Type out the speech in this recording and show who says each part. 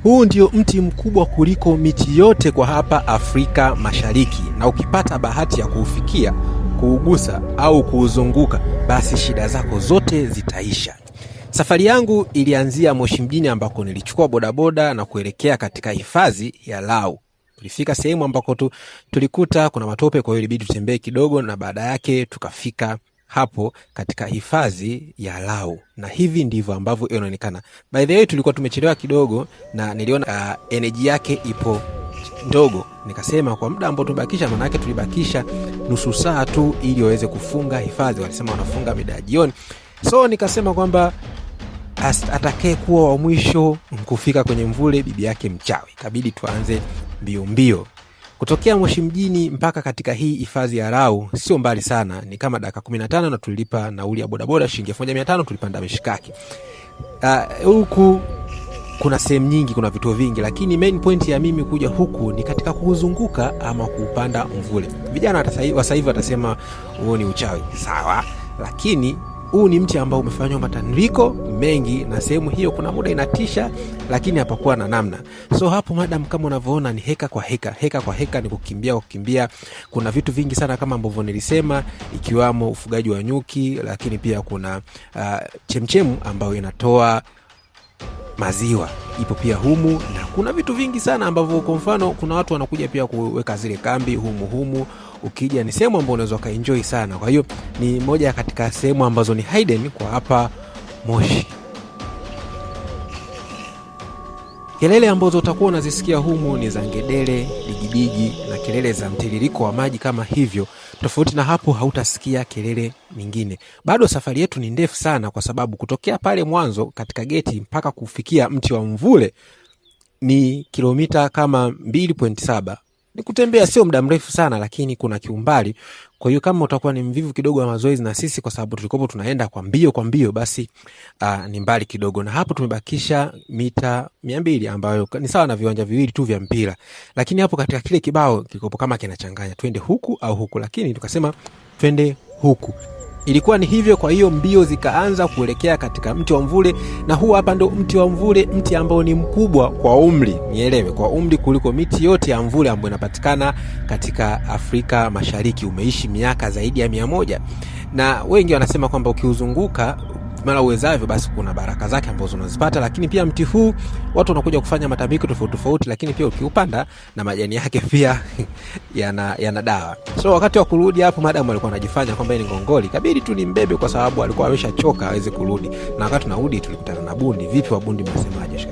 Speaker 1: Huu ndio mti mkubwa kuliko miti yote kwa hapa Afrika Mashariki, na ukipata bahati ya kuufikia, kuugusa au kuuzunguka, basi shida zako zote zitaisha. Safari yangu ilianzia Moshi mjini ambako nilichukua bodaboda na kuelekea katika hifadhi ya Lau. Tulifika sehemu ambako tulikuta kuna matope, kwa hiyo ilibidi tutembee kidogo, na baada yake tukafika hapo katika hifadhi ya Lau. Na hivi ndivyo ambavyo inaonekana. By the way, tulikuwa tumechelewa kidogo na niliona energy yake ipo ndogo. Nikasema kwa muda ambao tumebakisha, maana yake tulibakisha nusu saa tu ili waweze kufunga hifadhi. Walisema wanafunga mida ya jioni. So nikasema kwamba atakaye kuwa wa mwisho kufika kwenye mvule bibi yake mchawi. Kabidi tuanze mbio mbio. Kutokea Moshi mjini mpaka katika hii hifadhi ya Lau sio mbali sana, ni kama dakika 15, na tulilipa nauli ya bodaboda shilingi 1500, tulipanda mishikaki. Huku kuna sehemu nyingi, kuna vituo vingi, lakini main point ya mimi kuja huku ni katika kuzunguka ama kupanda mvule. Vijana wa sasa hivi watasema huo ni uchawi. Sawa, lakini huu ni mti ambao umefanywa matandiko mengi, na sehemu hiyo kuna muda inatisha, lakini hapakuwa na namna. So hapo madam, kama unavyoona, ni heka kwa heka, ni kukimbia. Kuna vitu vingi sana kama ambavyo nilisema, ikiwamo ufugaji wa nyuki, lakini pia kuna chemchemu ambayo inatoa maziwa ipo pia humu, na kuna vitu vingi sana ambavyo, kwa mfano, kuna watu wanakuja pia kuweka zile kambi humu. Ukija ni sehemu ambayo unaweza kaenjoy sana. Kwa hiyo ni moja katika sehemu ambazo ni hidden kwa hapa Moshi. Kelele ambazo utakuwa unazisikia humu ni za ngedere, digidigi na kelele za mtiririko wa maji kama hivyo. Tofauti na hapo hautasikia kelele nyingine. Bado safari yetu ni ndefu sana, kwa sababu kutokea pale mwanzo katika geti mpaka kufikia mti wa mvule ni kilomita kama 2.7. Ni kutembea, sio muda mrefu sana, lakini kuna kiumbali. Kwa hiyo kama utakuwa ni mvivu kidogo wa mazoezi, na sisi kwa sababu tulikopo tunaenda kwa mbio, basi ni mbali kidogo. Na hapo tumebakisha mita 200 ambayo ni sawa na viwanja viwili tu vya mpira. Lakini hapo katika kile kibao kikopo kama kinachanganya twende huku au huku, lakini tukasema twende huku. Ilikuwa ni hivyo. Kwa hiyo mbio zikaanza kuelekea katika mti wa mvule, na huu hapa ndo mti wa mvule, mti ambao ni mkubwa kwa umri, nielewe, kwa umri kuliko miti yote ya mvule ambayo inapatikana katika Afrika Mashariki. Umeishi miaka zaidi ya 100, na wengi wanasema kwamba ukiuzunguka mara uwezavyo, basi kuna baraka zake ambazo unazipata. Lakini pia mti huu watu wanakuja kufanya matambiko tofauti, lakini pia ukiupanda na majani yake pia yana dawa. So wakati wa kurudi hapo, madam alikuwa anajifanya kwamba ni ngongoli, kabidi tu ni mbebe kwa sababu alikuwa ameshachoka aweze kurudi. Na wakati tunarudi tulikutana na bundi. Vipi wa bundi, mnasemaje?